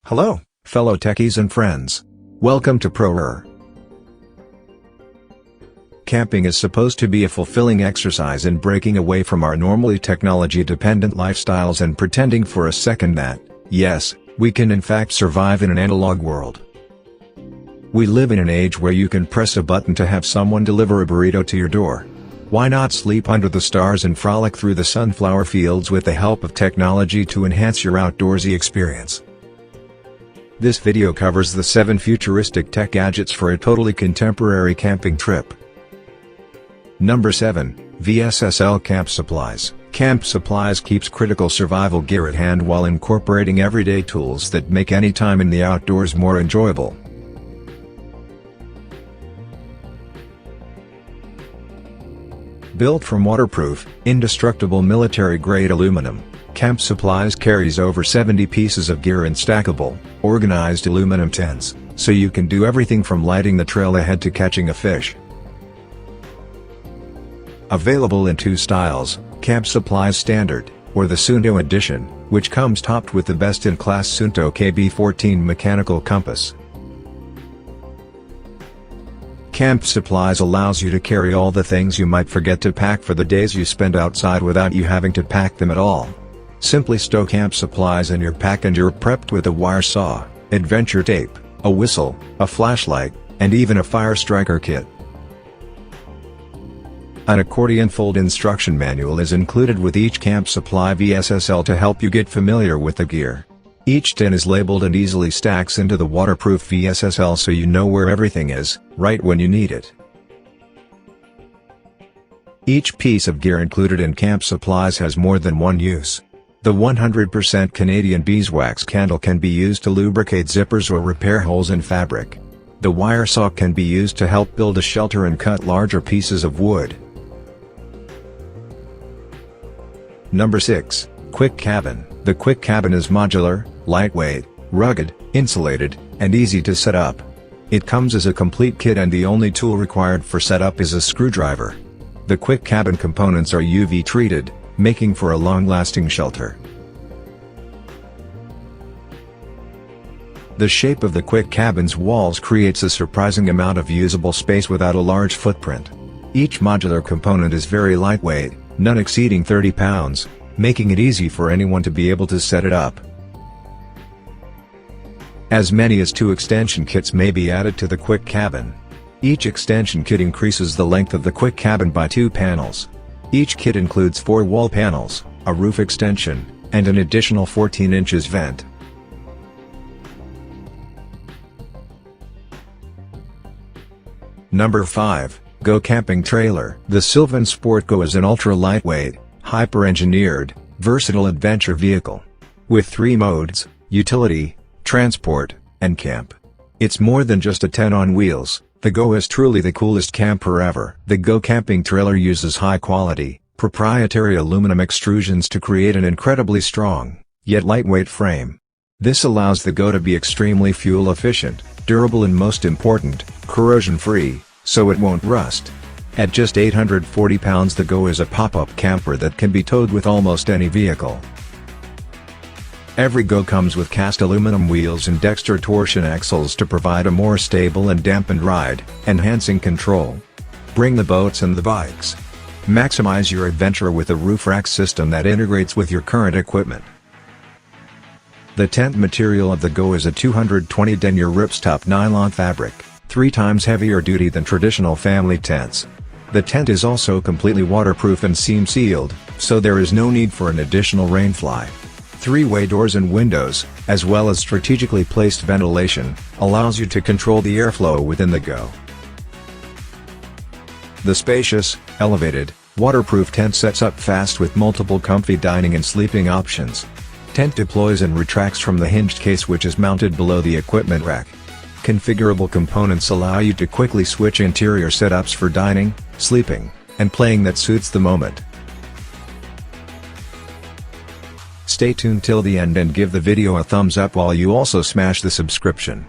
Hello, fellow techies and friends. Welcome to ProR. Camping is supposed to be a fulfilling exercise in breaking away from our normally technology-dependent lifestyles and pretending for a second that, yes, we can in fact survive in an analog world. We live in an age where you can press a button to have someone deliver a burrito to your door. Why not sleep under the stars and frolic through the sunflower fields with the help of technology to enhance your outdoorsy experience? This video covers the 7 futuristic tech gadgets for a totally contemporary camping trip. Number 7. VSSL Camp Supplies. Camp Supplies keeps critical survival gear at hand while incorporating everyday tools that make any time in the outdoors more enjoyable. Built from waterproof, indestructible military-grade aluminum, Camp Supplies carries over 70 pieces of gear in stackable, organized aluminum tins, so you can do everything from lighting the trail ahead to catching a fish. Available in 2 styles, Camp Supplies Standard, or the Suunto Edition, which comes topped with the best-in-class Suunto KB14 mechanical compass. Camp Supplies allows you to carry all the things you might forget to pack for the days you spend outside without you having to pack them at all. Simply stow Camp Supplies in your pack and you're prepped with a wire saw, adventure tape, a whistle, a flashlight, and even a fire striker kit. An accordion fold instruction manual is included with each Camp Supply VSSL to help you get familiar with the gear. Each tin is labeled and easily stacks into the waterproof VSSL so you know where everything is, right when you need it. Each piece of gear included in Camp Supplies has more than one use. The 100% Canadian beeswax candle can be used to lubricate zippers or repair holes in fabric. The wire saw can be used to help build a shelter and cut larger pieces of wood. Number 6. Quick Cabin. The Quick Cabin is modular, lightweight, rugged, insulated, and easy to set up. It comes as a complete kit and the only tool required for setup is a screwdriver. The Quick Cabin components are UV treated, making for a long-lasting shelter. The shape of the Quick Cabin's walls creates a surprising amount of usable space without a large footprint. Each modular component is very lightweight, none exceeding 30 pounds, making it easy for anyone to be able to set it up. As many as 2 extension kits may be added to the Quick Cabin. Each extension kit increases the length of the Quick Cabin by 2 panels. Each kit includes 4 wall panels, a roof extension, and an additional 14 inches vent. Number 5. Go Camping Trailer. The Sylvan Sport Go is an ultra-lightweight, hyper-engineered, versatile adventure vehicle. With 3 modes: utility, transport, and camp. It's more than just a 10 on wheels. The Go is truly the coolest camper ever. The Go Camping Trailer uses high-quality, proprietary aluminum extrusions to create an incredibly strong, yet lightweight frame. This allows the Go to be extremely fuel-efficient, durable and most important, corrosion-free, so it won't rust. At just 840 pounds, the Go is a pop-up camper that can be towed with almost any vehicle. Every Go comes with cast aluminum wheels and Dexter torsion axles to provide a more stable and dampened ride, enhancing control. Bring the boats and the bikes. Maximize your adventure with a roof rack system that integrates with your current equipment. The tent material of the Go is a 220 denier ripstop nylon fabric, 3 times heavier duty than traditional family tents. The tent is also completely waterproof and seam sealed, so there is no need for an additional rainfly. 3-way doors and windows, as well as strategically placed ventilation, allows you to control the airflow within the Go. The spacious, elevated, waterproof tent sets up fast with multiple comfy dining and sleeping options. Tent deploys and retracts from the hinged case which is mounted below the equipment rack. Configurable components allow you to quickly switch interior setups for dining, sleeping, and playing that suits the moment. Stay tuned till the end and give the video a thumbs up while you also smash the subscription.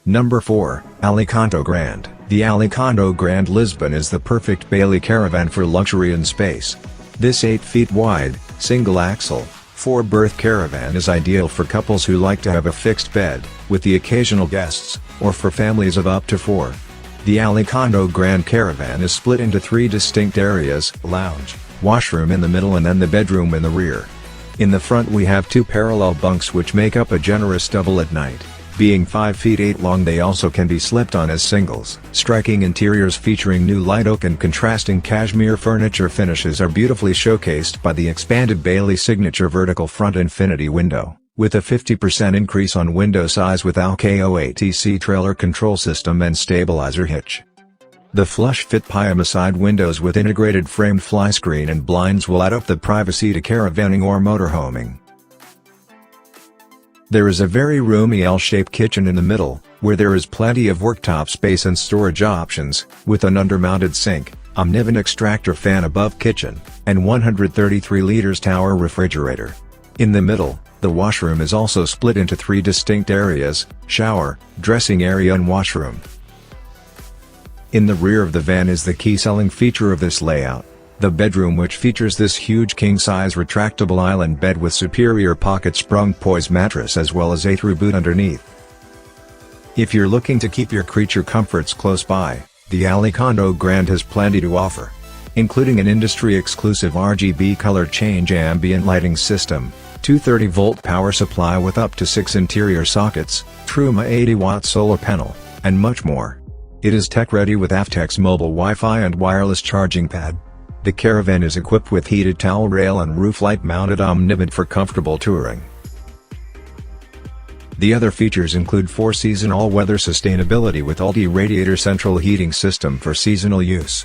Number 4. Alicanto Grande. The Alicanto Grande Lisbon is the perfect Bailey caravan for luxury and space. This 8 feet wide, single-axle, 4-berth caravan is ideal for couples who like to have a fixed bed, with the occasional guests, or for families of up to 4. The Alicanto Grande caravan is split into 3 distinct areas: lounge, washroom in the middle and then the bedroom in the rear. In the front we have 2 parallel bunks which make up a generous double at night. Being 5 feet 8 long, they also can be slept on as singles. Striking interiors featuring new light oak and contrasting cashmere furniture finishes are beautifully showcased by the expanded Bailey signature vertical front infinity window, with a 50% increase on window size with ALCO-ATC trailer control system and stabilizer hitch. The flush-fit Pyjama side windows with integrated framed fly screen and blinds will add up the privacy to caravanning or motorhoming. There is a very roomy L-shaped kitchen in the middle, where there is plenty of worktop space and storage options, with an undermounted sink, Omnivan extractor fan above kitchen, and 133 liters tower refrigerator. In the middle, the washroom is also split into 3 distinct areas: shower, dressing area and washroom. In the rear of the van is the key selling feature of this layout: the bedroom, which features this huge king-size retractable island bed with superior pocket-sprung poise mattress as well as a through boot underneath. If you're looking to keep your creature comforts close by, the Alicanto Grande has plenty to offer, including an industry-exclusive RGB color change ambient lighting system, 230-volt power supply with up to 6 interior sockets, Truma 80-watt solar panel, and much more. It is tech-ready with Avtex's mobile Wi-Fi and wireless charging pad. The caravan is equipped with heated towel rail and roof light-mounted Omnivan for comfortable touring. The other features include 4-season all-weather sustainability with Aldi radiator central heating system for seasonal use.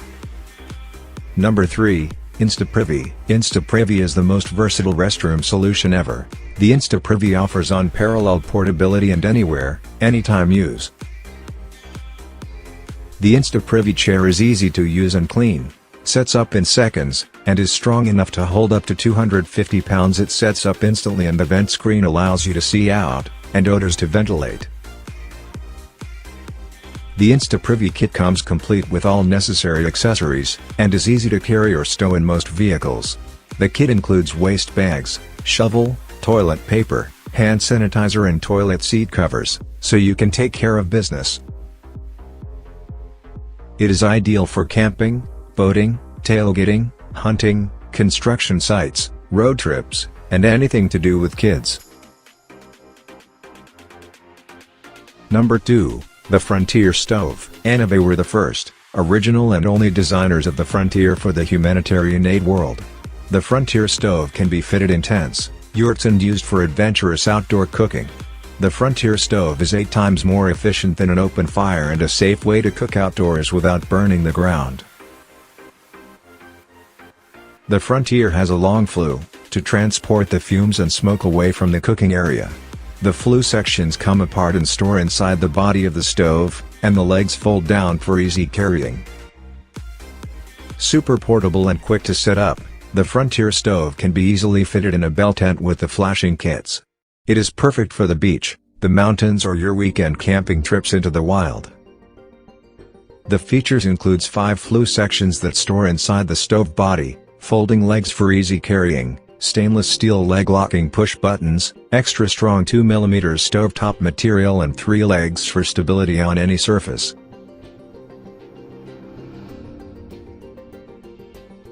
Number 3. InstaPrivy. InstaPrivy is the most versatile restroom solution ever. The InstaPrivy offers unparalleled portability and anywhere, anytime use. The InstaPrivy chair is easy to use and clean, sets up in seconds, and is strong enough to hold up to 250 pounds. It sets up instantly and the vent screen allows you to see out, and odors to ventilate. The InstaPrivy kit comes complete with all necessary accessories, and is easy to carry or stow in most vehicles. The kit includes waste bags, shovel, toilet paper, hand sanitizer and toilet seat covers, so you can take care of business. It is ideal for camping, boating, tailgating, hunting, construction sites, road trips, and anything to do with kids. Number 2. The Frontier Stove. Anave were the first, original and only designers of the Frontier for the humanitarian aid world. The Frontier Stove can be fitted in tents, yurts and used for adventurous outdoor cooking. The Frontier Stove is 8 times more efficient than an open fire and a safe way to cook outdoors without burning the ground. The Frontier has a long flue, to transport the fumes and smoke away from the cooking area. The flue sections come apart and store inside the body of the stove, and the legs fold down for easy carrying. Super portable and quick to set up, the Frontier Stove can be easily fitted in a bell tent with the flashing kits. It is perfect for the beach, the mountains or your weekend camping trips into the wild. The features includes 5 flue sections that store inside the stove body, folding legs for easy carrying, stainless steel leg locking push buttons, extra strong 2mm stovetop material and 3 legs for stability on any surface.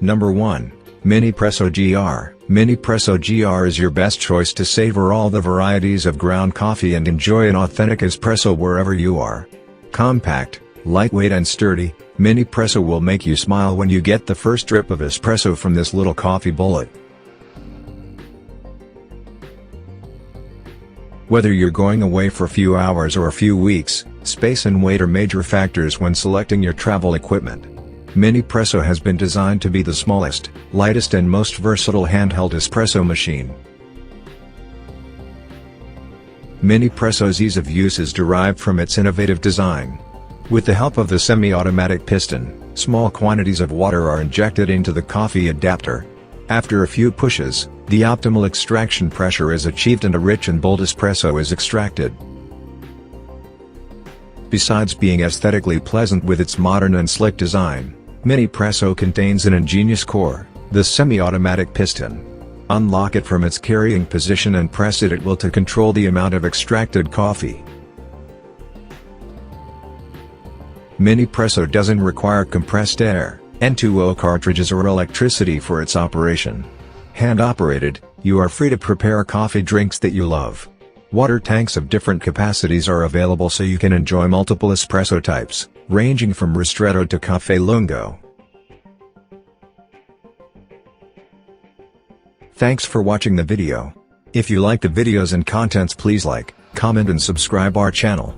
Number 1. Minipresso GR. Minipresso GR is your best choice to savor all the varieties of ground coffee and enjoy an authentic espresso wherever you are. Compact, lightweight and sturdy, Minipresso will make you smile when you get the first drip of espresso from this little coffee bullet. Whether you're going away for a few hours or a few weeks, space and weight are major factors when selecting your travel equipment. Minipresso has been designed to be the smallest, lightest and most versatile handheld espresso machine. Minipresso's ease of use is derived from its innovative design. With the help of the semi-automatic piston, small quantities of water are injected into the coffee adapter. After a few pushes, the optimal extraction pressure is achieved and a rich and bold espresso is extracted. Besides being aesthetically pleasant with its modern and slick design, Minipresso contains an ingenious core, The semi-automatic piston. Unlock it from its carrying position and press it at will to control the amount of extracted coffee. Minipresso doesn't require compressed air, N2O cartridges or electricity for its operation. Hand-operated, you are free to prepare coffee drinks that you love. Water tanks of different capacities are available so you can enjoy multiple espresso types, ranging from ristretto to cafe lungo. Thanks for watching the video. If you like the videos and contents, please like, comment and subscribe our channel.